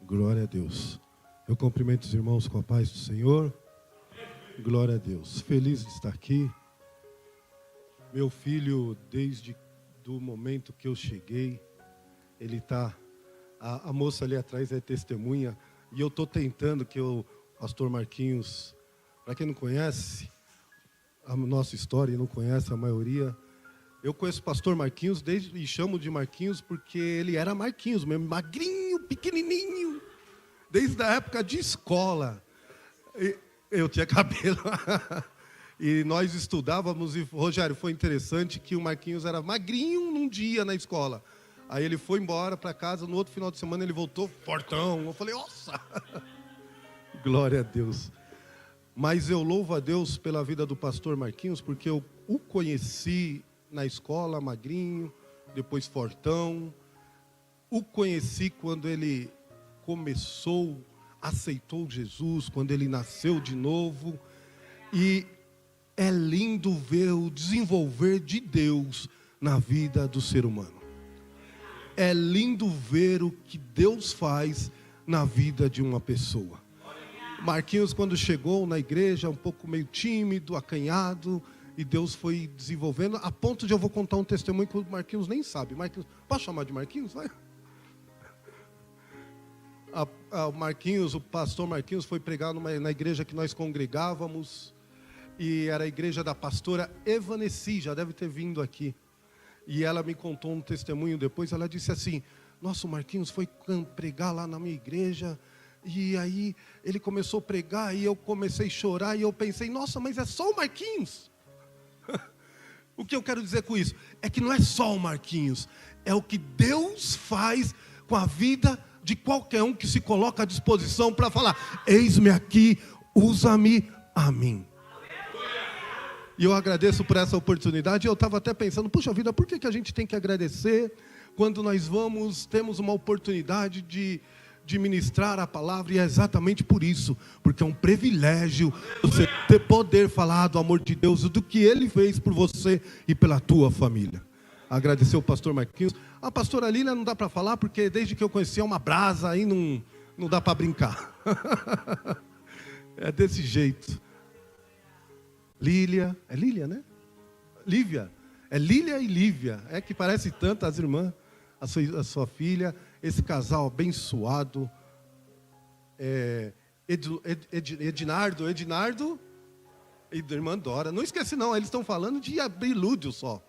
Glória a Deus. Eu cumprimento os irmãos com a paz do Senhor. Glória a Deus. Feliz de estar aqui. Meu filho, desde o momento que eu cheguei, ele está... A moça ali atrás é testemunha. E eu estou tentando que o pastor Marquinhos... Para quem não conhece a nossa história e não conhece a maioria... Eu conheço o pastor Marquinhos e chamo de Marquinhos porque ele era Marquinhos mesmo, magrinho, pequenininho, desde a época de escola. Eu tinha cabelo. E nós estudávamos, e Rogério, foi interessante que o Marquinhos era magrinho num dia na escola. Aí ele foi embora para casa, no outro final de semana ele voltou fortão. Eu falei, nossa! Glória a Deus. Mas eu louvo a Deus pela vida do pastor Marquinhos, porque eu o conheci na escola, magrinho, depois fortão. O conheci quando ele começou, aceitou Jesus, quando ele nasceu de novo. E é lindo ver o desenvolver de Deus na vida do ser humano. É lindo ver o que Deus faz na vida de uma pessoa. Marquinhos, quando chegou na igreja, um pouco meio tímido, acanhado, e Deus foi desenvolvendo, a ponto de eu vou contar um testemunho que o Marquinhos nem sabe. Marquinhos, posso chamar de Marquinhos? Vai. O pastor Marquinhos foi pregar na igreja que nós congregávamos, e era a igreja da pastora Evaneci, já deve ter vindo aqui. E ela me contou um testemunho depois, ela disse assim, nossa, o Marquinhos foi pregar lá na minha igreja, e aí ele começou a pregar, e eu comecei a chorar, e eu pensei, nossa, mas é só o Marquinhos. O que eu quero dizer com isso? É que não é só o Marquinhos, é o que Deus faz com a vida de qualquer um que se coloca à disposição para falar, eis-me aqui, usa-me a mim. E eu agradeço por essa oportunidade. Eu estava até pensando, puxa vida, por que a gente tem que agradecer quando nós temos uma oportunidade de ministrar a palavra? E é exatamente por isso, porque é um privilégio você poder falar do amor de Deus, do que Ele fez por você e pela tua família. Agradecer o pastor Marquinhos. A pastora Lília não dá para falar, porque desde que eu conheci é uma brasa, aí não dá para brincar. É desse jeito. Lília, é Lília, né? Lívia, é Lília e Lívia, é que parece tanto as irmãs, a sua filha, esse casal abençoado, Ednardo e da irmã Dora. Não esquece não, eles estão falando de Abrilúdio só,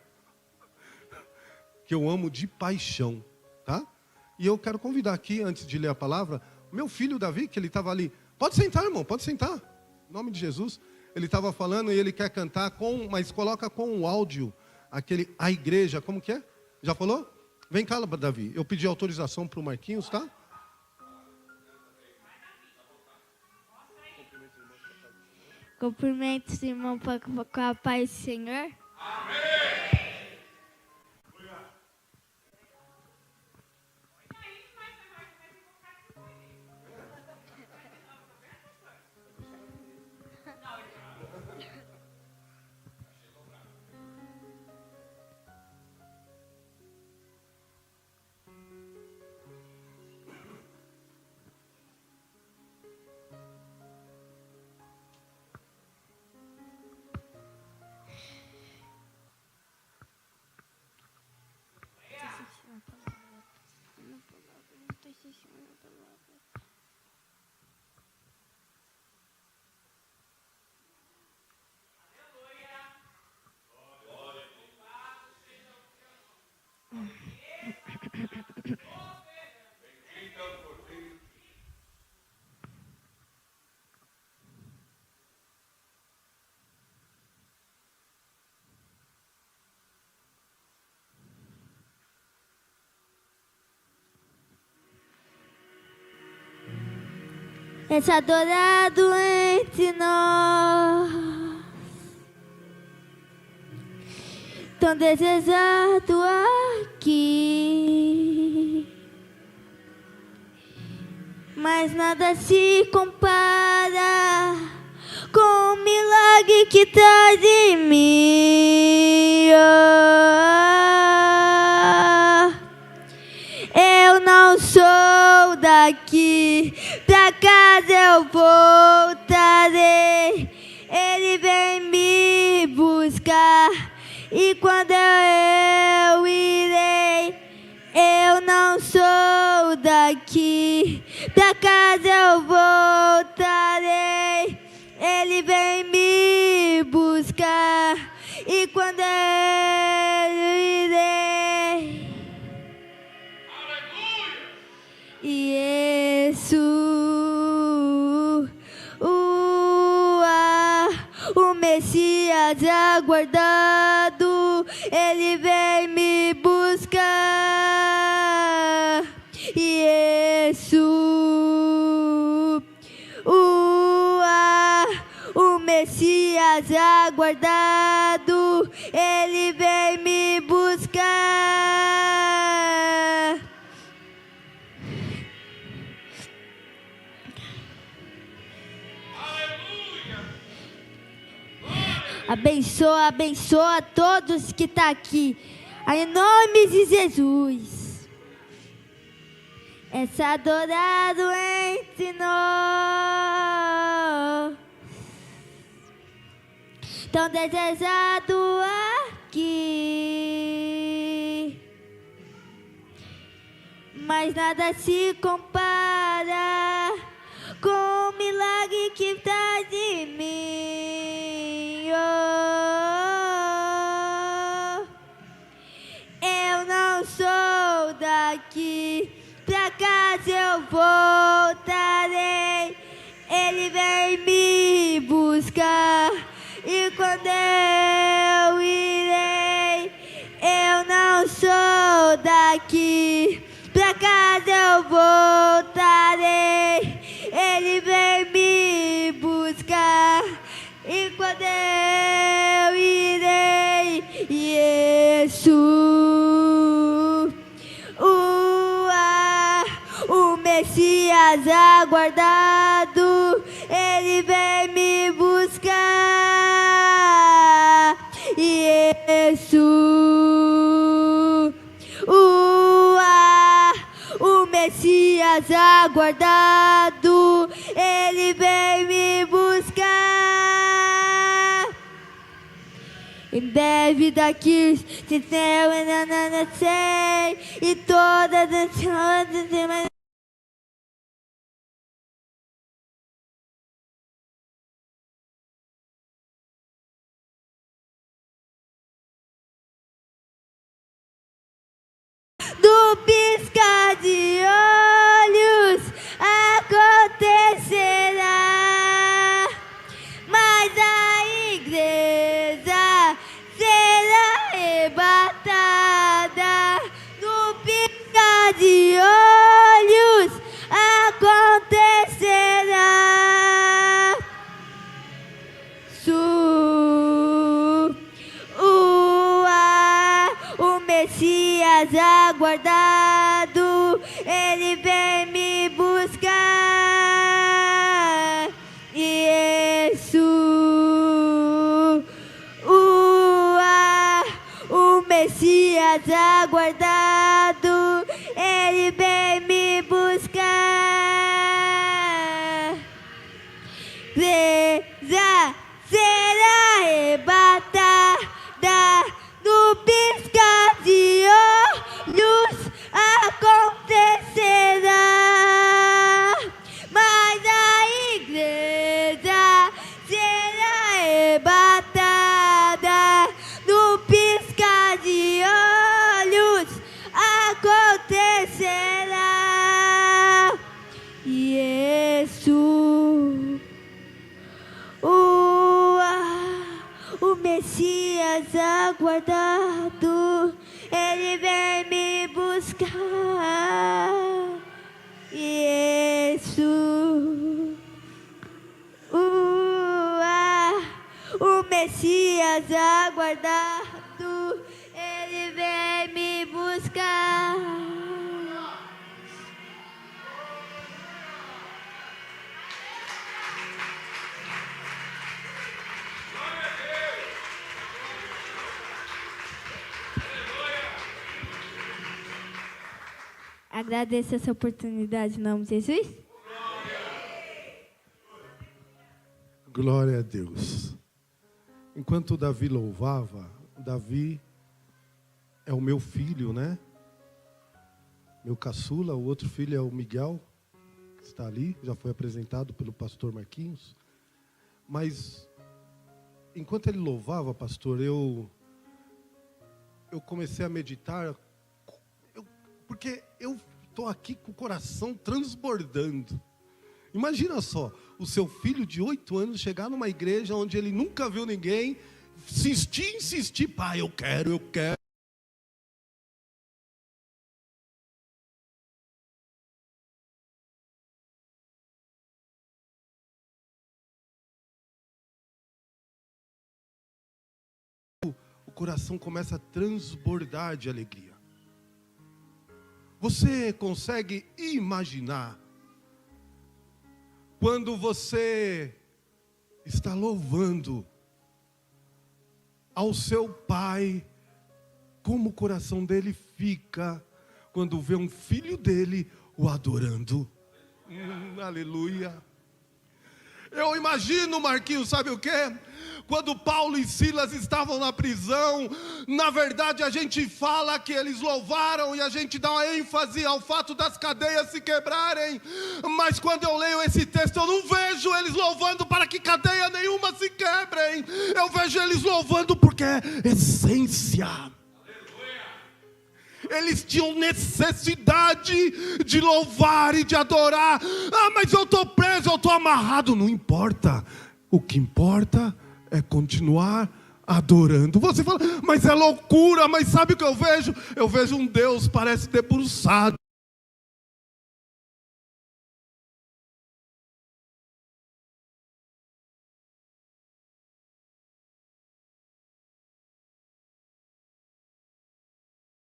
que eu amo de paixão, tá? E eu quero convidar aqui, antes de ler a palavra, meu filho Davi, que ele estava ali, pode sentar, irmão, pode sentar, em nome de Jesus. Ele estava falando e ele quer cantar, mas coloca com um áudio, a igreja, como que é? Já falou? Vem cá, Davi, eu pedi autorização para o Marquinhos, tá? Cumprimento os irmãos com a paz do Senhor. Amém! És adorado entre nós, tão desejado aqui, mas nada se compara com o milagre que traz em mim. daqui, pra casa eu voltarei. Ele vem me buscar, e quando eu irei, eu não sou daqui, pra casa eu voltarei. Ele vem me buscar, e quando eu irei. Aleluia! Jesus, o Messias aguardado, ele vem me buscar. Jesus, o Messias aguardado, ele vem me buscar. Abençoa, abençoa todos que estão aqui, em nome de Jesus. És adorado entre nós, tão desejado aqui, mas nada se compara com o milagre que traz em mim. Eu não sou daqui, pra casa eu voltarei. Ele vem me buscar, e quando eu irei, eu não sou daqui, pra casa eu voltarei. Ele vem me buscar, e quando eu irei, Jesus, o Messias aguardado, ele vem me buscar. Jesus, o Messias aguardado, ele vem me buscar. Em breve daqui se céu ainda sei, e todas as coisas do piscar de olhos acontecerá, mas a igreja será arrebatada. No piscar de olhos acontecerá. O Messias aguardado, ele vem me buscar. Jesus, o Messias aguardado, ele vem me buscar. Igreja será arrebatada, no piscar de olhos acontecerá, mas a igreja será arrebatada, no piscar de olhos acontecerá. Jesus, o Messias aguardado, ele vem me buscar. Jesus, o Messias aguardado, ele vem me buscar. Agradeço essa oportunidade em nome de Jesus. Glória a Deus. Enquanto Davi louvava, Davi é o meu filho, né? Meu caçula, o outro filho é o Miguel, que está ali, já foi apresentado pelo pastor Marquinhos. Mas, enquanto ele louvava, pastor, eu comecei a meditar, porque eu estou aqui com o coração transbordando. Imagina só, o seu filho de 8 anos chegar numa igreja onde ele nunca viu ninguém, insistir, pai, eu quero. O coração começa a transbordar de alegria. Você consegue imaginar quando você está louvando ao seu pai, como o coração dele fica quando vê um filho dele o adorando? Aleluia. Eu imagino, Marquinhos, sabe o quê? Quando Paulo e Silas estavam na prisão, na verdade a gente fala que eles louvaram e a gente dá uma ênfase ao fato das cadeias se quebrarem. Mas quando eu leio esse texto, eu não vejo eles louvando para que cadeia nenhuma se quebrem. Eu vejo eles louvando porque é essência. Eles tinham necessidade de louvar e de adorar. Ah, mas eu estou preso, eu estou amarrado. Não importa. O que importa é continuar adorando. Você fala, mas é loucura. Mas sabe o que eu vejo? Eu vejo um Deus, parece debruçado.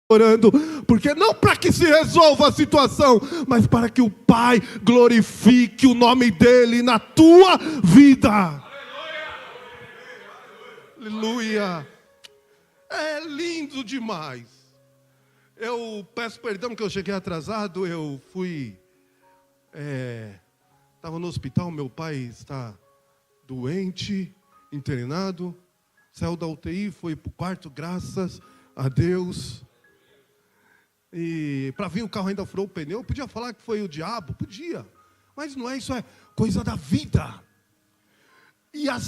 Orando, porque não para que se resolva a situação, mas para que o Pai glorifique o nome dele na tua vida. Aleluia. É lindo demais. Eu peço perdão que eu cheguei atrasado. Eu fui estava no hospital, meu pai está doente, internado, saiu da UTI, foi para o quarto, graças a Deus. E para vir o carro ainda furou o pneu. Eu podia falar que foi o diabo? Podia. Mas não é, isso é coisa da vida. E a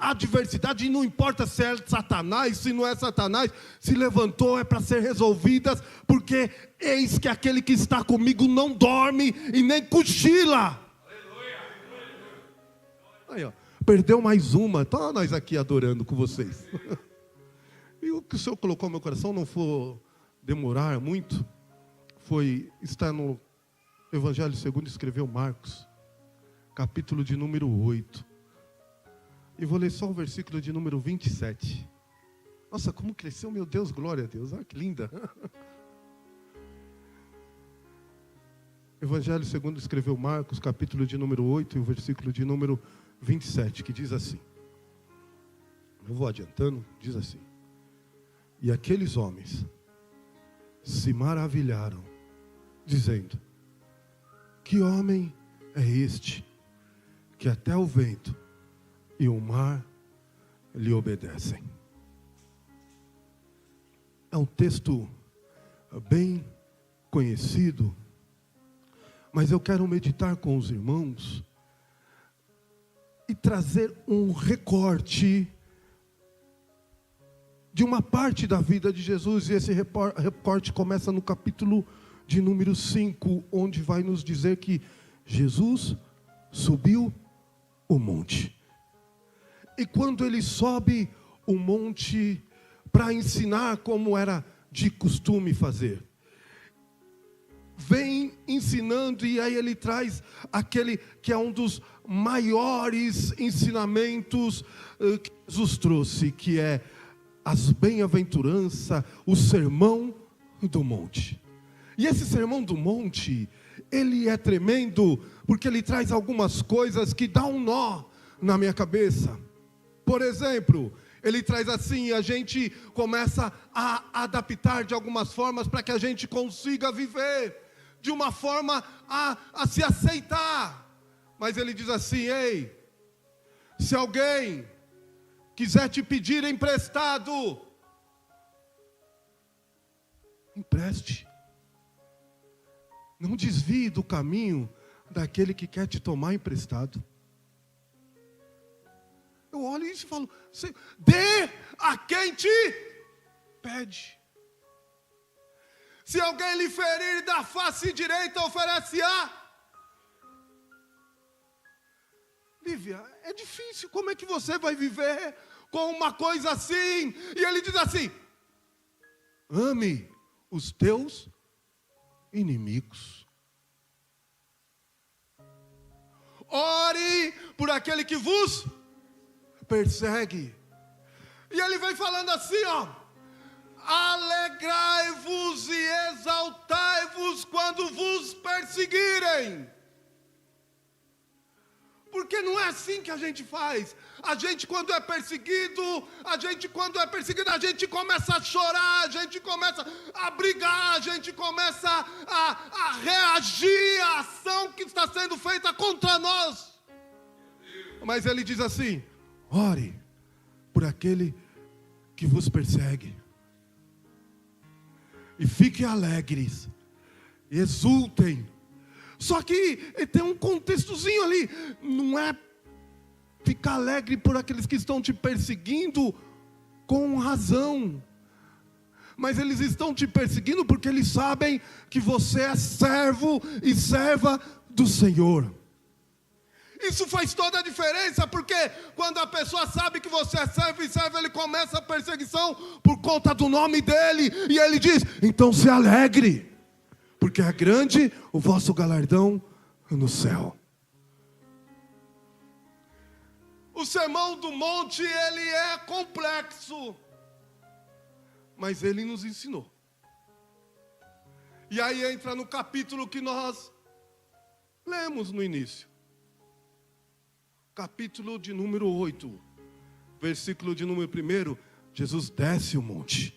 adversidade, não importa se é Satanás, se não é Satanás, se levantou, é para ser resolvidas, porque eis que aquele que está comigo não dorme e nem cochila. Aí, ó, perdeu mais uma. Então nós aqui adorando com vocês. E o que o Senhor colocou no meu coração, não for demorar muito, está no Evangelho segundo escreveu Marcos, capítulo de número 8. E vou ler só o versículo de número 27. Nossa, como cresceu, meu Deus, glória a Deus. Ah, que linda. Evangelho segundo escreveu Marcos, capítulo de número 8, e o versículo de número 27, que diz assim. Eu vou adiantando, diz assim. E aqueles homens se maravilharam, dizendo: que homem é este, que até o vento e o mar lhe obedecem? É um texto bem conhecido, mas eu quero meditar com os irmãos e trazer um recorte de uma parte da vida de Jesus. E esse recorte começa no capítulo de número 5, onde vai nos dizer que Jesus subiu o monte. E quando ele sobe o monte para ensinar como era de costume fazer, vem ensinando, e aí ele traz aquele que é um dos maiores ensinamentos que Jesus trouxe, que é as bem-aventuranças, o sermão do monte. E esse sermão do monte, ele é tremendo, porque ele traz algumas coisas que dão um nó na minha cabeça. Por exemplo, ele traz assim, a gente começa a adaptar de algumas formas para que a gente consiga viver. de uma forma a se aceitar. Mas ele diz assim: ei, se alguém quiser te pedir emprestado, empreste. Não desvie do caminho daquele que quer te tomar emprestado. Eu olho isso e falo: dê a quem te pede. Se alguém lhe ferir da face direita, oferece-a. Lívia, é difícil. Como é que você vai viver com uma coisa assim? E ele diz assim: ame os teus inimigos. Ore por aquele que vos persegue. E ele vem falando assim, ó: alegrai-vos e exaltai-vos quando vos perseguirem. Porque não é assim que a gente faz. A gente quando é perseguido, a gente começa a chorar, a gente começa a brigar, a gente começa a reagir à ação que está sendo feita contra nós. Mas ele diz assim: ore por aquele que vos persegue. E fiquem alegres, exultem. Só que tem um contextozinho ali. Não é ficar alegre por aqueles que estão te perseguindo com razão. Mas eles estão te perseguindo porque eles sabem que você é servo e serva do Senhor. Isso faz toda a diferença, porque quando a pessoa sabe que você é servo e servo, ele começa a perseguição por conta do nome dele. E ele diz: então se alegre, porque é grande o vosso galardão no céu. O Sermão do Monte, ele é complexo, mas ele nos ensinou. E aí entra no capítulo que nós lemos no início. Capítulo de número 8, versículo de número 1, Jesus desce o monte.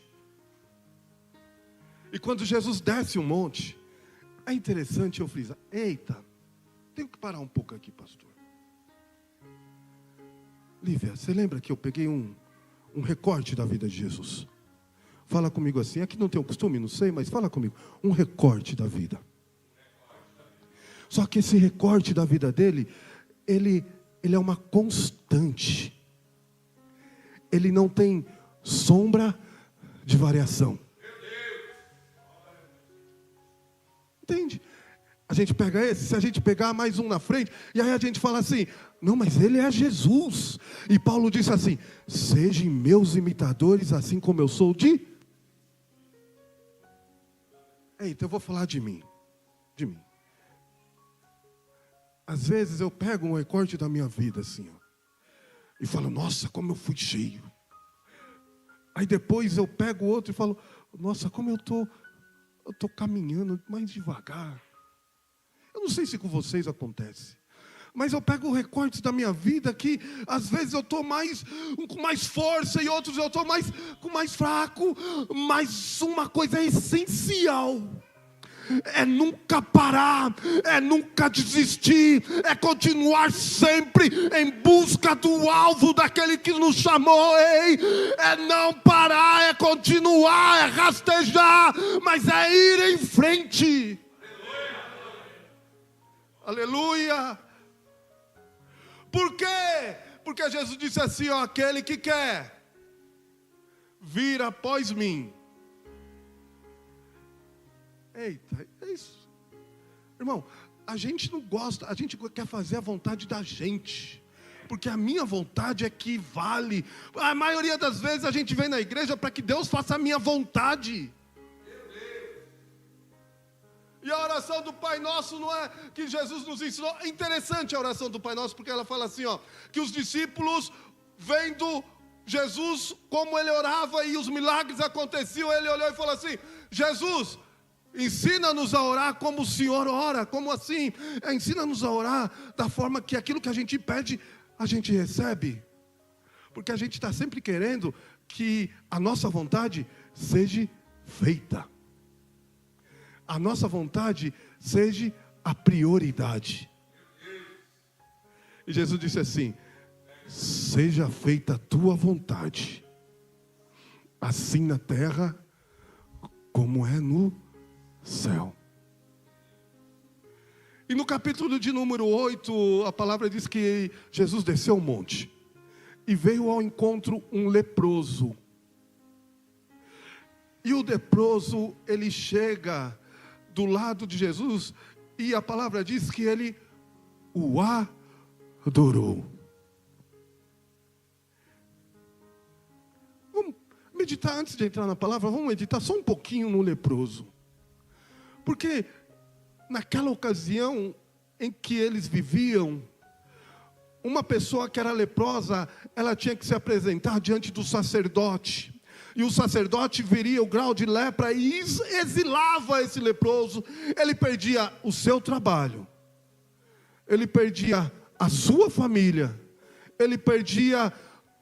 E quando Jesus desce o monte, é interessante eu frisar: eita, tenho que parar um pouco aqui, pastor. Lívia, você lembra que eu peguei um recorte da vida de Jesus? Fala comigo assim, aqui não tem o costume, não sei, mas fala comigo. Um recorte da vida. Só que esse recorte da vida dele, ele é uma constante. Ele não tem sombra de variação. Entende? A gente pega esse, se a gente pegar mais um na frente, e aí a gente fala assim: não, mas ele é Jesus. E Paulo disse assim: sejam meus imitadores, assim como eu sou de... Eita, eu vou falar de mim. De mim. Às vezes eu pego um recorte da minha vida assim, ó, e falo: nossa, como eu fui cheio. Aí depois eu pego outro e falo: nossa, como eu tô caminhando mais devagar. Eu não sei se com vocês acontece, mas eu pego recortes da minha vida que às vezes eu estou com mais força e outros eu estou com mais fraco. Mas uma coisa é essencial: é nunca parar, é nunca desistir, é continuar sempre em busca do alvo daquele que nos chamou. Ei, é não parar, é continuar, é rastejar, mas é ir em frente. Aleluia. Por quê? Porque Jesus disse assim, ó: aquele que quer vir após mim. Eita, é isso. Irmão, a gente não gosta, a gente quer fazer a vontade da gente, porque a minha vontade é que vale. A maioria das vezes a gente vem na igreja para que Deus faça a minha vontade. E a oração do Pai Nosso não é que Jesus nos ensinou. É interessante a oração do Pai Nosso, porque ela fala assim, ó, que os discípulos, vendo Jesus como ele orava e os milagres aconteciam, ele olhou e falou assim: Jesus, ensina-nos a orar como o Senhor ora. Como assim? Ensina-nos a orar da forma que aquilo que a gente pede, a gente recebe. Porque a gente está sempre querendo que a nossa vontade seja feita. A nossa vontade seja a prioridade. E Jesus disse assim: seja feita a tua vontade, assim na terra como é no céu. E no capítulo de número 8, a palavra diz que Jesus desceu o monte e veio ao encontro um leproso. E o leproso, ele chega do lado de Jesus e a palavra diz que ele o adorou. Vamos meditar, antes de entrar na palavra, vamos meditar só um pouquinho no leproso. Porque naquela ocasião em que eles viviam, uma pessoa que era leprosa, ela tinha que se apresentar diante do sacerdote. E o sacerdote viria o grau de lepra e exilava esse leproso. Ele perdia o seu trabalho, ele perdia a sua família, ele perdia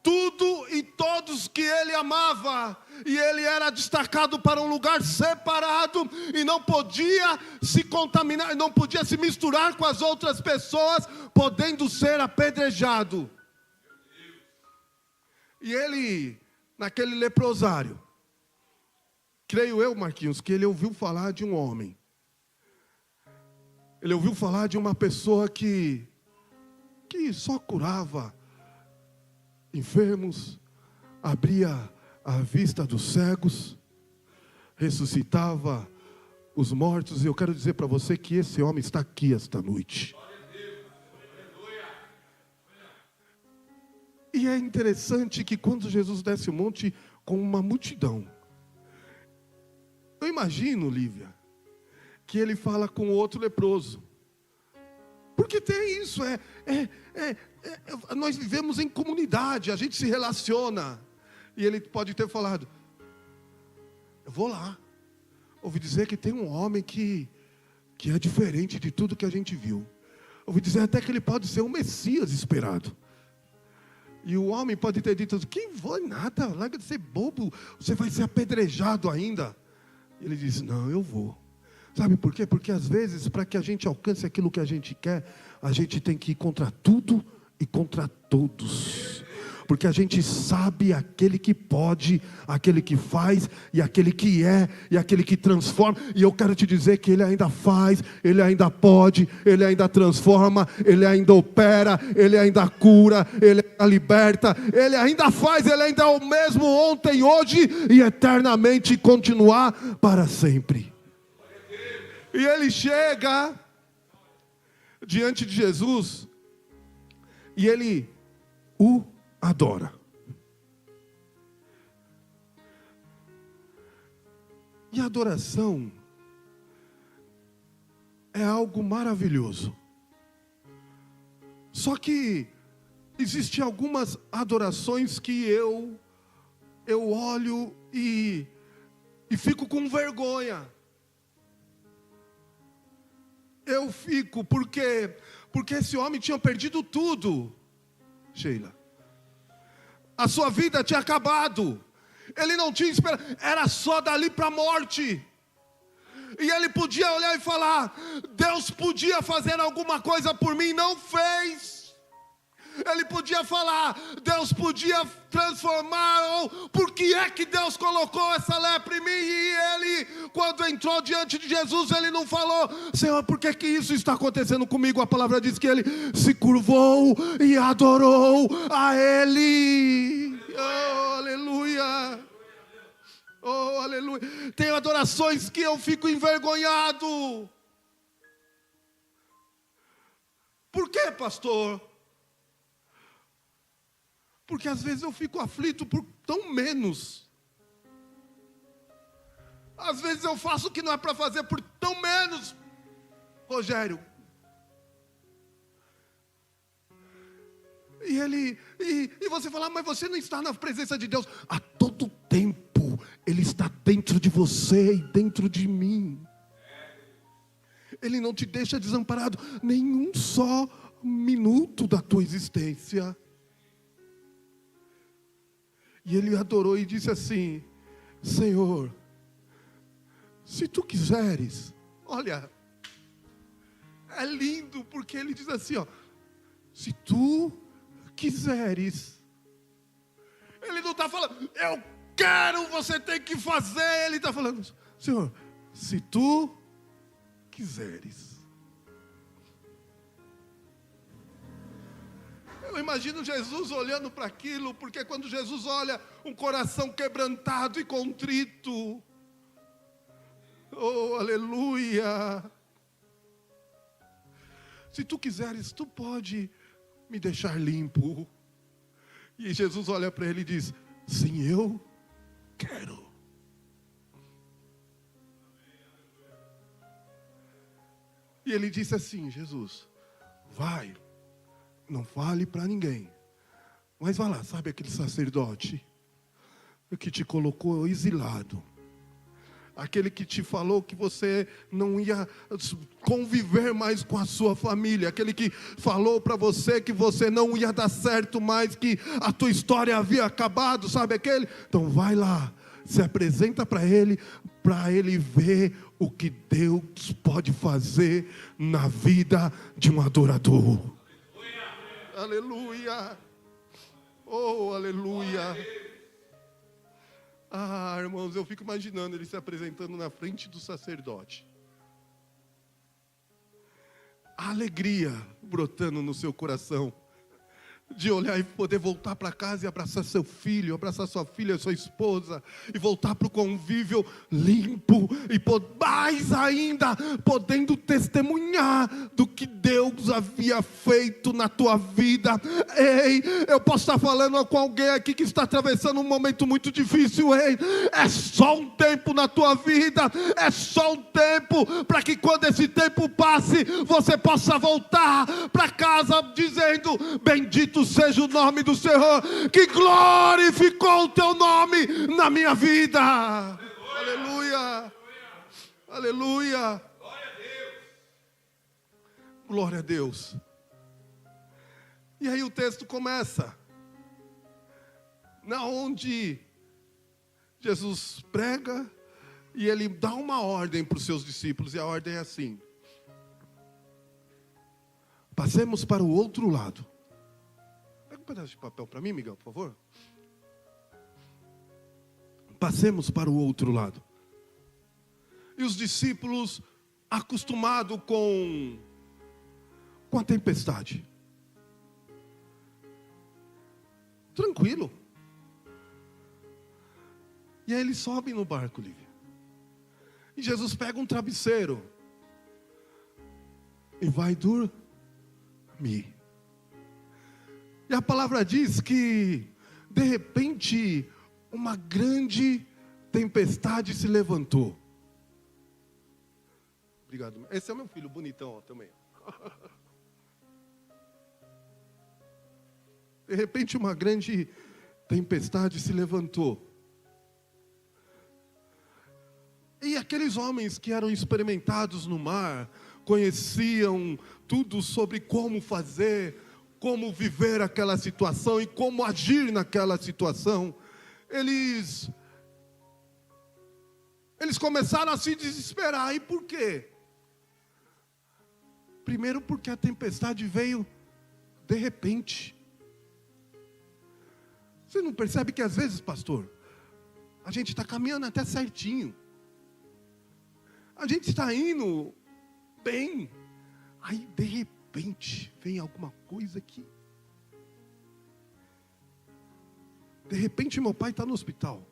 tudo e todos que ele amava. E ele era destacado para um lugar separado e não podia se contaminar, não podia se misturar com as outras pessoas, podendo ser apedrejado. E ele, naquele leprosário, creio eu, Marquinhos, que ele ouviu falar de um homem. Ele ouviu falar de uma pessoa que só curava enfermos, abria a vista dos cegos, ressuscitava os mortos. E eu quero dizer para você que esse homem está aqui esta noite. E é interessante que quando Jesus desce o monte com uma multidão, eu imagino, Lívia, que ele fala com outro leproso. Porque tem isso, nós vivemos em comunidade, a gente se relaciona. E ele pode ter falado: eu vou lá. Ouvi dizer que tem um homem que é diferente de tudo que a gente viu. Ouvi dizer até que ele pode ser o Messias esperado. E o homem pode ter dito: que vou nada, larga de ser bobo, você vai ser apedrejado ainda. Ele diz: não, eu vou. Sabe por quê? Porque às vezes, para que a gente alcance aquilo que a gente quer, a gente tem que ir contra tudo e contra todos. Porque a gente sabe aquele que pode, aquele que faz, e aquele que é, e aquele que transforma. E eu quero te dizer que ele ainda faz, ele ainda pode, ele ainda transforma, ele ainda opera, ele ainda cura, ele ainda liberta, ele ainda faz, ele ainda é o mesmo ontem, hoje e eternamente, continuar para sempre. E ele chega diante de Jesus e ele o adora. E a adoração é algo maravilhoso. Só que existem algumas adorações que eu olho e fico com vergonha. Eu fico porque esse homem tinha perdido tudo, Sheila. A sua vida tinha acabado. Ele não tinha esperança. Era só dali para a morte. E ele podia olhar e falar: Deus podia fazer alguma coisa por mim, não fez. Ele podia falar: Deus podia transformar, ou por que é que Deus colocou essa lepra em mim? E ele, quando entrou diante de Jesus, ele não falou: Senhor, por que que isso está acontecendo comigo? A palavra diz que ele se curvou e adorou a Ele. Oh, aleluia. Oh, aleluia. Tem adorações que eu fico envergonhado. Por quê, pastor? Porque às vezes eu fico aflito por tão menos. Às vezes eu faço o que não é para fazer por tão menos, Rogério. E você fala: mas você não está na presença de Deus. A todo tempo Ele está dentro de você e dentro de mim. Ele não te deixa desamparado nenhum só minuto da tua existência. E ele adorou e disse assim: Senhor, se tu quiseres, olha, É lindo, porque ele diz assim, ó, se tu quiseres. Ele não está falando, eu quero, você tem que fazer. Ele está falando, Senhor, se tu quiseres. Eu imagino Jesus olhando para aquilo, porque quando Jesus olha um coração quebrantado e contrito, oh, aleluia. Se tu quiseres, tu pode me deixar limpo. E Jesus olha para ele e diz, sim, eu quero. E ele disse assim, Jesus, vai, não fale para ninguém, mas vai lá, sabe aquele sacerdote que te colocou exilado, aquele que te falou que você não ia conviver mais com a sua família, aquele que falou para você que você não ia dar certo mais, que a tua história havia acabado, sabe aquele? Então vai lá, se apresenta para ele ver o que Deus pode fazer na vida de um adorador. Aleluia! Oh, aleluia! Ah, irmãos, eu fico imaginando ele se apresentando na frente do sacerdote. A alegria brotando no seu coração, de olhar e poder voltar para casa e abraçar seu filho, abraçar sua filha, sua esposa, e voltar para o convívio limpo, e mais ainda, podendo testemunhar do que Deus havia feito na tua vida. Ei, eu posso estar falando com alguém aqui que está atravessando um momento muito difícil. Ei, é só um tempo na tua vida, é só um tempo, para que quando esse tempo passe, você possa voltar para casa dizendo, bendito seja o nome do Senhor, que glorificou o teu nome na minha vida. Aleluia, aleluia, glória a Deus. E aí o texto começa, na onde Jesus prega e ele dá uma ordem para os seus discípulos, e a ordem é assim: passemos para o outro lado. Pega um pedaço de papel para mim, Miguel, por favor. Passemos para o outro lado. E os discípulos, acostumados com a tempestade, tranquilo. E aí eles sobem no barco, Lívia. E Jesus pega um travesseiro e vai dormir. E a palavra diz que, de repente, uma grande tempestade se levantou. Obrigado. Esse é meu filho, bonitão, ó, também. De repente, uma grande tempestade se levantou. E aqueles homens que eram experimentados no mar, conheciam tudo sobre como fazer, como viver aquela situação e como agir naquela situação, eles começaram a se desesperar. E por quê? Primeiro porque a tempestade veio de repente. Você não percebe que às vezes, pastor, a gente está caminhando até certinho, a gente está indo bem, aí de repente vem alguma coisa aqui. De repente meu pai está no hospital.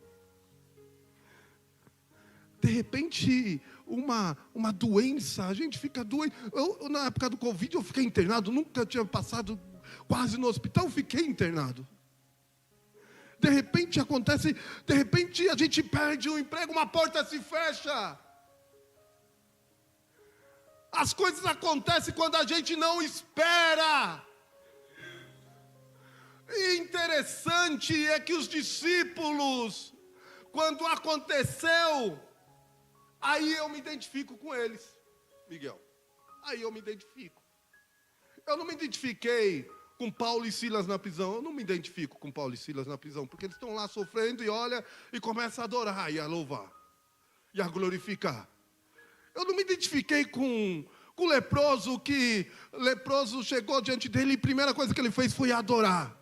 De repente uma doença, a gente fica doente. Eu, na época do Covid, eu fiquei internado, nunca tinha passado quase no hospital, fiquei internado. De repente acontece, de repente a gente perde o emprego, uma porta se fecha. As coisas acontecem quando a gente não espera. E interessante é que os discípulos, quando aconteceu, aí eu me identifico com eles, Miguel. Aí eu me identifico. Eu não me identifiquei com Paulo e Silas na prisão. Eu não me identifico com Paulo e Silas na prisão, porque eles estão lá sofrendo e olha e começa a adorar e a louvar e a glorificar. Eu não me identifiquei com com o leproso, que o leproso chegou diante dele e a primeira coisa que ele fez foi adorar.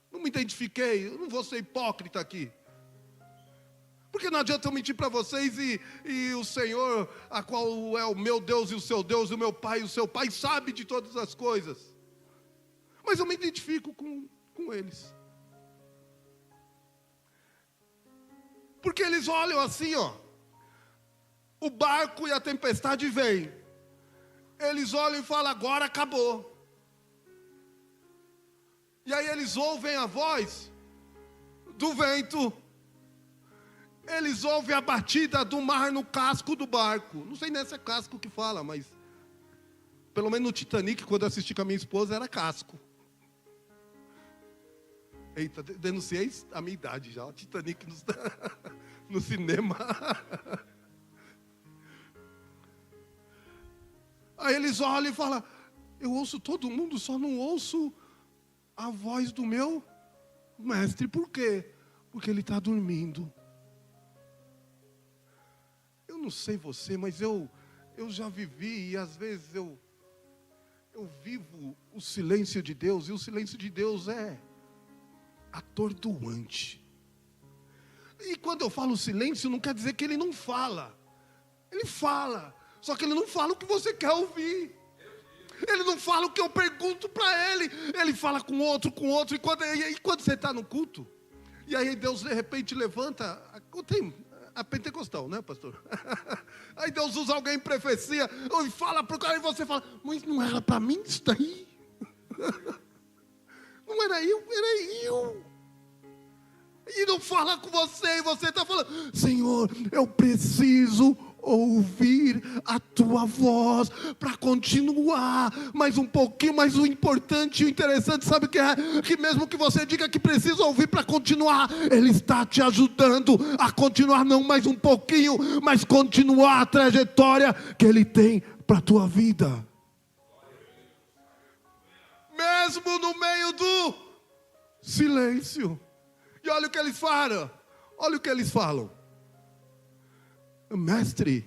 Não me identifiquei, eu não vou ser hipócrita aqui. Porque não adianta eu mentir para vocês e o Senhor, a qual é o meu Deus e o seu Deus, o meu Pai e o seu Pai, sabe de todas as coisas. Mas eu me identifico com eles. Porque eles olham assim, ó. O barco e a tempestade vêm. Eles olham e falam, agora acabou. E aí eles ouvem a voz do vento. Eles ouvem a batida do mar no casco do barco. Não sei nem se é casco que fala, mas pelo menos no Titanic, quando eu assisti com a minha esposa, era casco. Eita, denunciei a minha idade já. O Titanic no cinema. Aí eles olham e falam, eu ouço todo mundo, só não ouço a voz do meu mestre. Por quê? Porque ele está dormindo. Eu não sei você, mas eu já vivi e às vezes eu vivo o silêncio de Deus. E o silêncio de Deus é atordoante. E quando eu falo silêncio, não quer dizer que ele não fala. Ele fala, só que ele não fala o que você quer ouvir. Ele não fala o que eu pergunto para ele. Ele fala com outro. E quando você está no culto, e aí Deus de repente levanta, tem a pentecostal, né, pastor? Aí Deus usa alguém em profecia, e fala para o cara, e você fala, mas não era para mim isso daí? Não era eu. E não fala com você, e você está falando, Senhor, eu preciso ouvir a tua voz para continuar mais um pouquinho. Mas o importante e o interessante, sabe o que é? Que mesmo que você diga que precisa ouvir para continuar, Ele está te ajudando a continuar, não mais um pouquinho, mas continuar a trajetória que Ele tem para a tua vida. Mesmo no meio do silêncio. E olha o que eles falam. Olha o que eles falam. Mestre,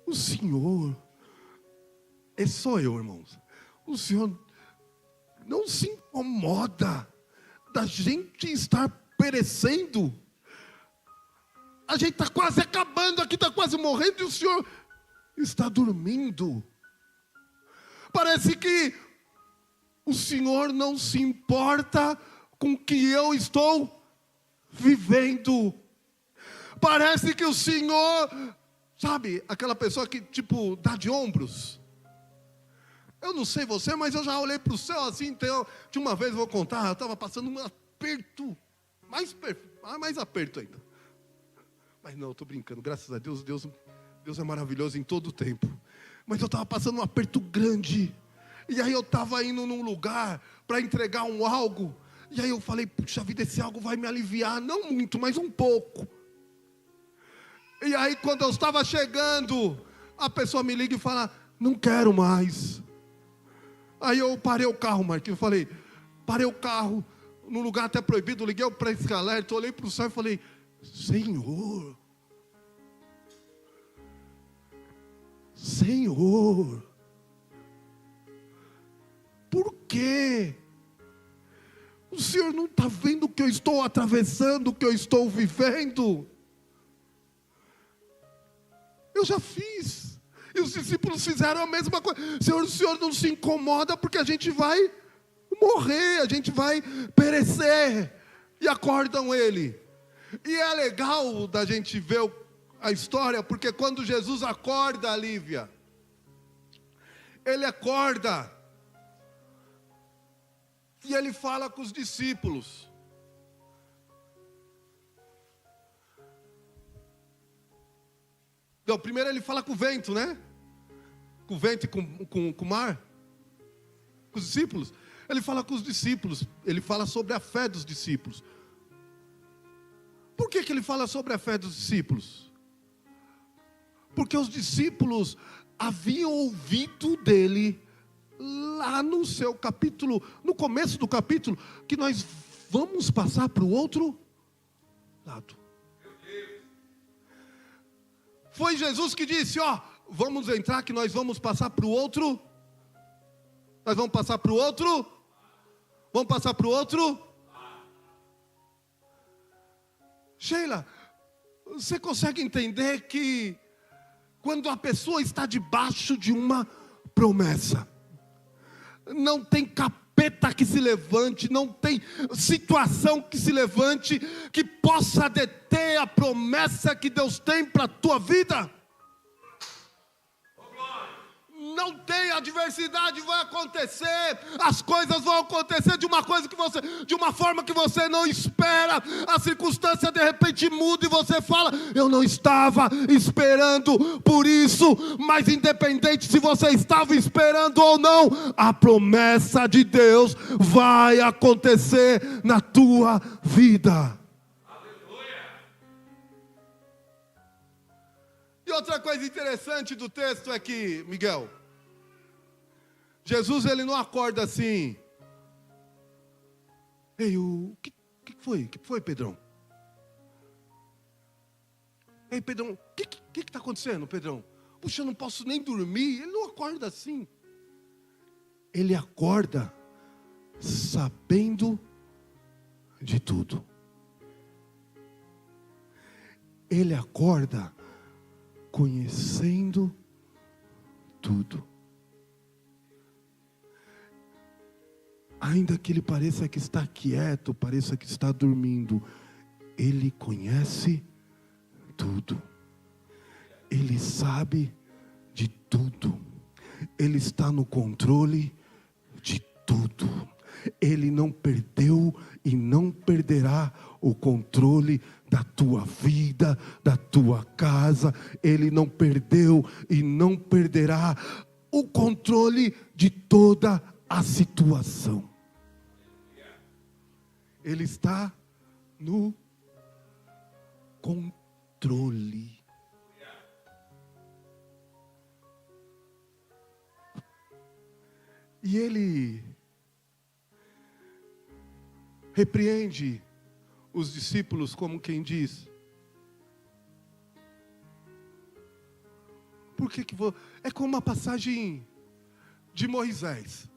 o Senhor, esse sou eu, irmãos. O Senhor não se incomoda da gente estar perecendo. A gente está quase acabando aqui, está quase morrendo, e o Senhor está dormindo. Parece que o Senhor não se importa com o que eu estou vivendo. Parece que o Senhor, sabe, aquela pessoa que tipo dá de ombros. Eu não sei você, mas eu já olhei para o céu assim. Então, de uma vez eu vou contar, eu estava passando um aperto, mais aperto ainda. Mas não, eu estou brincando, graças a Deus, Deus é maravilhoso em todo o tempo. Mas eu estava passando um aperto grande. E aí eu estava indo num lugar para entregar algo. E aí eu falei, puxa vida, esse algo vai me aliviar. Não muito, mas um pouco. E aí quando eu estava chegando, a pessoa me liga e fala, não quero mais. Aí eu parei o carro, Marquinhos, eu falei, parei o carro, num lugar até proibido, liguei para esse alerta, olhei para o céu e falei, Senhor, por quê? O Senhor não está vendo o que eu estou atravessando, o que eu estou vivendo? Eu já fiz. E os discípulos fizeram a mesma coisa. Senhor, o Senhor não se incomoda porque a gente vai morrer, a gente vai perecer. E acordam ele. E é legal da gente ver a história, porque quando Jesus acorda a Lívia, ele acorda e ele fala com os discípulos. Não, primeiro ele fala com o vento, né? Com o vento e com o mar. Com os discípulos. Ele fala com os discípulos. Ele fala sobre a fé dos discípulos. Por que ele fala sobre a fé dos discípulos? Porque os discípulos haviam ouvido dele lá no seu capítulo, no começo do capítulo, que nós vamos passar para o outro lado. Foi Jesus que disse, vamos entrar que nós vamos passar para o outro. Nós vamos passar para o outro. Vamos passar para o outro. Sheila, você consegue entender que quando a pessoa está debaixo de uma promessa, não tem capeta que se levante, não tem situação que se levante que possa deter a promessa que Deus tem para a tua vida? Não tem, a adversidade vai acontecer, as coisas vão acontecer de uma forma que você não espera, a circunstância de repente muda e você fala, eu não estava esperando por isso, mas independente se você estava esperando ou não, a promessa de Deus vai acontecer na tua vida. Aleluia. E outra coisa interessante do texto é que, Miguel, Jesus, ele não acorda assim. Ei, o que foi? O que foi, Pedrão? Ei, Pedrão, o que está acontecendo, Pedrão? Puxa, eu não posso nem dormir. Ele não acorda assim. Ele acorda sabendo de tudo. Ele acorda conhecendo tudo. Ainda que ele pareça que está quieto, pareça que está dormindo, ele conhece tudo. Ele sabe de tudo. Ele está no controle de tudo. Ele não perdeu e não perderá o controle da tua vida, da tua casa. Ele não perdeu e não perderá o controle de toda a situação. Ele está no controle. E ele repreende os discípulos como quem diz: por que é como uma passagem de Moisés.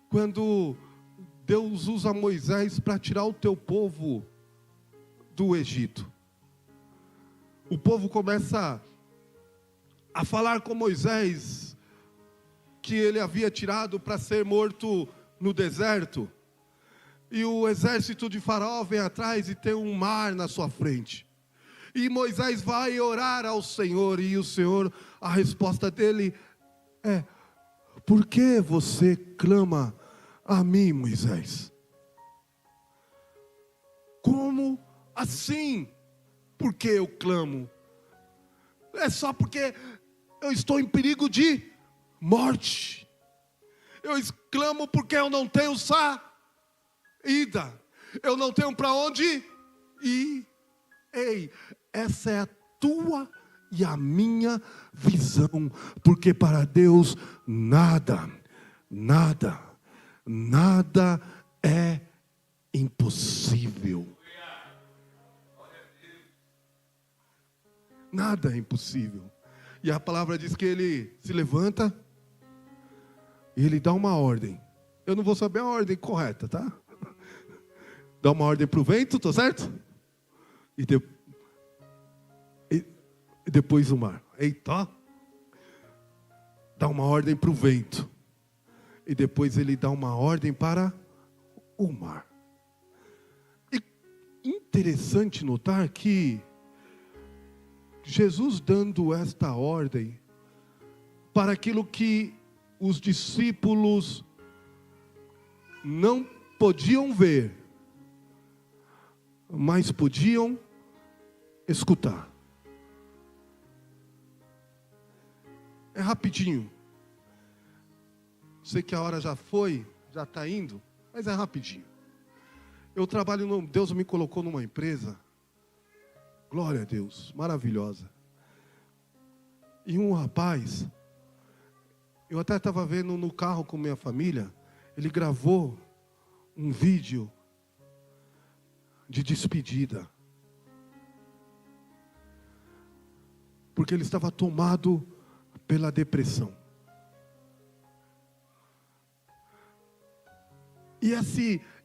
Quando Deus usa Moisés para tirar o teu povo do Egito. O povo começa a falar com Moisés que ele havia tirado para ser morto no deserto. E o exército de Faraó vem atrás e tem um mar na sua frente. E Moisés vai orar ao Senhor, e o Senhor, a resposta dele é: por que você clama a mim, Moisés? Como assim? Por que eu clamo? É só porque eu estou em perigo de morte. Eu clamo porque eu não tenho saída. Eu não tenho para onde ir. Ei, essa é a tua e a minha visão, porque para Deus nada é impossível. Nada é impossível. E a palavra diz que ele se levanta e ele dá uma ordem. Eu não vou saber a ordem correta, tá? Dá uma ordem para o vento, tá certo? E depois o mar. Eita! Dá uma ordem para o vento. E depois ele dá uma ordem para o mar. E interessante notar que Jesus dando esta ordem para aquilo que os discípulos não podiam ver, mas podiam escutar. É rapidinho. Sei que a hora já foi, já está indo, mas é rapidinho. Eu trabalho, Deus me colocou numa empresa, glória a Deus, maravilhosa. E um rapaz, eu até estava vendo no carro com minha família, ele gravou um vídeo de despedida. Porque ele estava tomado pela depressão. E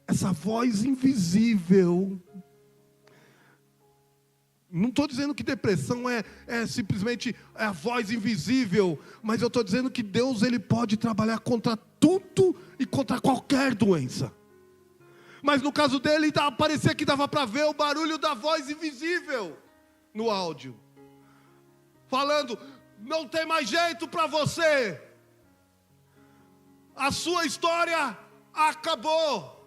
essa voz invisível, não estou dizendo que depressão é simplesmente a voz invisível, mas eu estou dizendo que Deus ele pode trabalhar contra tudo e contra qualquer doença. Mas no caso dele, parecia que dava para ver o barulho da voz invisível no áudio. Falando, não tem mais jeito para você. A sua história acabou.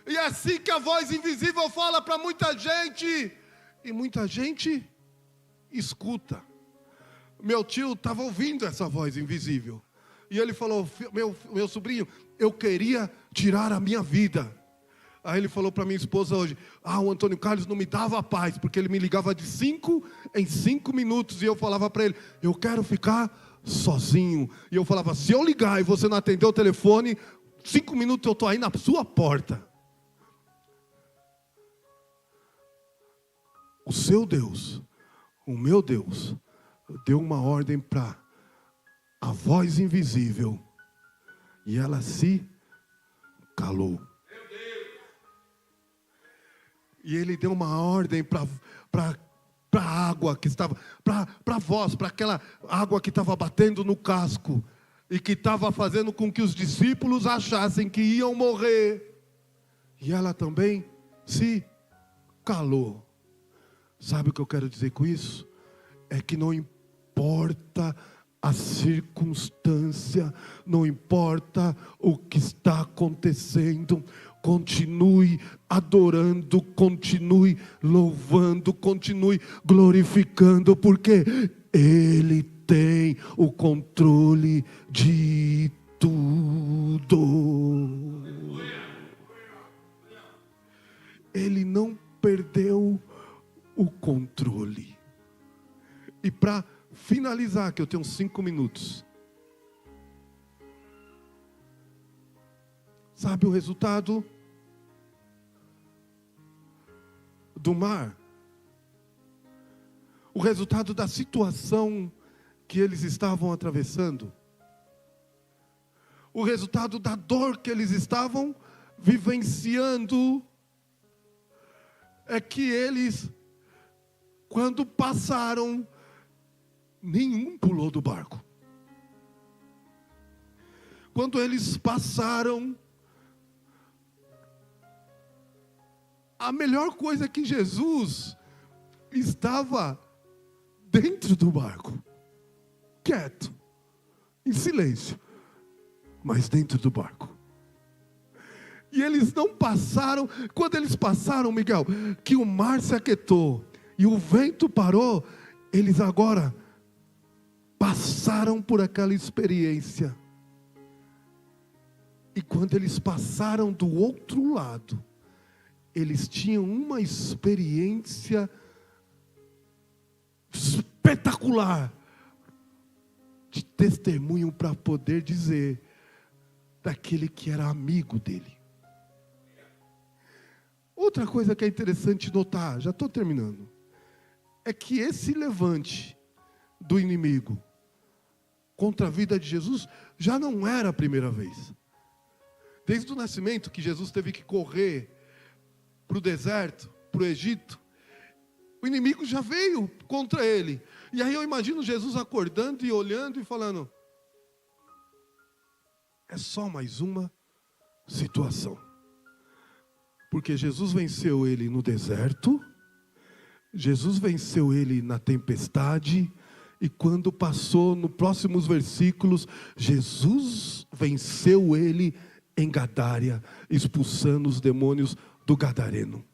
E é assim que a voz invisível fala para muita gente. E muita gente escuta. Meu tio estava ouvindo essa voz invisível. E ele falou, meu sobrinho, eu queria tirar a minha vida. Aí ele falou para minha esposa hoje, o Antônio Carlos não me dava paz, porque ele me ligava de 5 em 5 minutos, e eu falava para ele, eu quero ficar sozinho. E eu falava, se eu ligar e você não atender o telefone, 5 minutos eu estou aí na sua porta. O seu Deus, o meu Deus, deu uma ordem para a voz invisível, e ela se calou. E ele deu uma ordem para a água que estava, para a voz, para aquela água que estava batendo no casco, e que estava fazendo com que os discípulos achassem que iam morrer. E ela também se calou. Sabe o que eu quero dizer com isso? É que não importa a circunstância, não importa o que está acontecendo, continue adorando, continue louvando, continue glorificando, porque Ele tem o controle de tudo. Ele não perdeu o controle. E para finalizar, que eu tenho 5 minutos. Sabe o resultado do mar? O resultado da situação que eles estavam atravessando? O resultado da dor que eles estavam vivenciando? É que eles, quando passaram, nenhum pulou do barco. Quando eles passaram, a melhor coisa é que Jesus estava dentro do barco, quieto, em silêncio, mas dentro do barco. E eles não passaram. Quando eles passaram, Miguel, que o mar se aquietou e o vento parou, eles agora passaram por aquela experiência. E quando eles passaram do outro lado, eles tinham uma experiência espetacular de testemunho para poder dizer daquele que era amigo dele. Outra coisa que é interessante notar, já estou terminando, é que esse levante do inimigo contra a vida de Jesus já não era a primeira vez. Desde o nascimento, que Jesus teve que correr para o deserto, para o Egito, o inimigo já veio contra ele. E aí eu imagino Jesus acordando e olhando e falando, é só mais uma situação. Porque Jesus venceu ele no deserto, Jesus venceu ele na tempestade, e quando passou nos próximos versículos, Jesus venceu ele em Gadária, expulsando os demônios do Gadareno.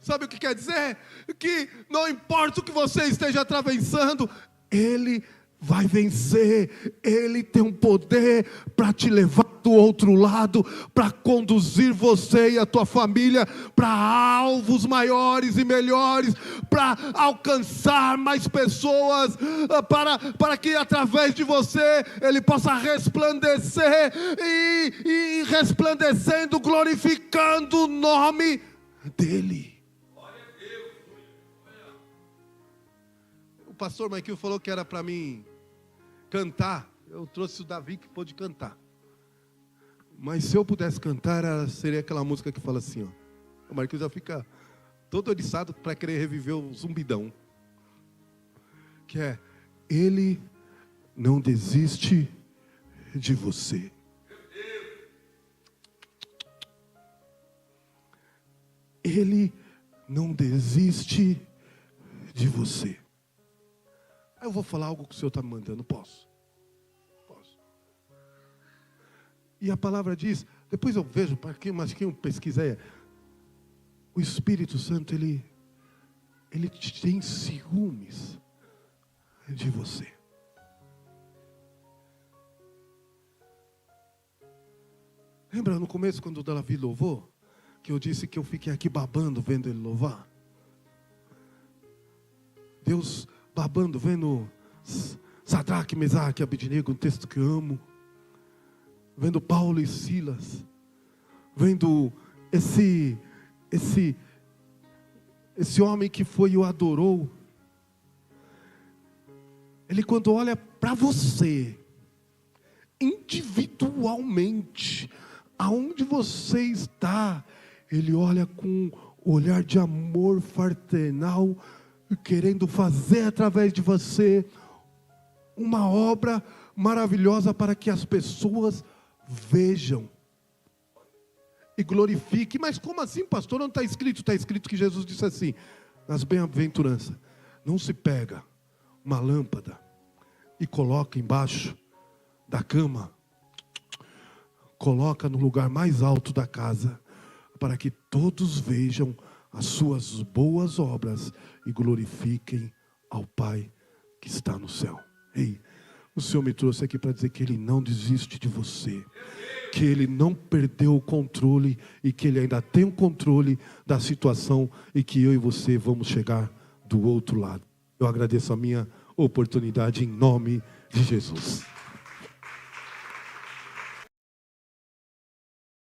Sabe o que quer dizer? Que não importa o que você esteja atravessando, Ele vai vencer. Ele tem um poder para te levar do outro lado, para conduzir você e a tua família para alvos maiores e melhores, para alcançar mais pessoas, para que através de você Ele possa resplandecer e resplandecendo, glorificando o nome dEle. pastor Michael falou que era para mim cantar. Eu trouxe o Davi que pôde cantar. Mas se eu pudesse cantar, seria aquela música que fala assim, ó. O Marquinhos já fica todo oriçado para querer reviver o Zumbidão. Que é: Ele não desiste de você. Ele não desiste de você. Aí eu vou falar algo que o Senhor está me mandando. Posso? Posso. E a palavra diz, depois eu vejo, para quem pesquisa aí, o Espírito Santo, ele tem ciúmes de você. Lembra no começo quando o Davi louvou? Que eu disse que eu fiquei aqui babando vendo ele louvar? Deus babando vendo Sadraque, Mesaque e Abednego, um texto que eu amo. Vendo Paulo e Silas. Vendo esse homem que foi e o adorou. Ele, quando olha para você, individualmente, aonde você está, ele olha com um olhar de amor fraternal, querendo fazer através de você uma obra maravilhosa para que as pessoas vejam e glorifiquem. Mas como assim, pastor? Não está escrito? Está escrito que Jesus disse assim, nas bem-aventuranças: não se pega uma lâmpada e coloca embaixo da cama, coloca no lugar mais alto da casa, para que todos vejam as suas boas obras e glorifiquem ao Pai que está no céu. Ei, o Senhor me trouxe aqui para dizer que Ele não desiste de você, que Ele não perdeu o controle e que Ele ainda tem o controle da situação e que eu e você vamos chegar do outro lado. Eu agradeço a minha oportunidade em nome de Jesus.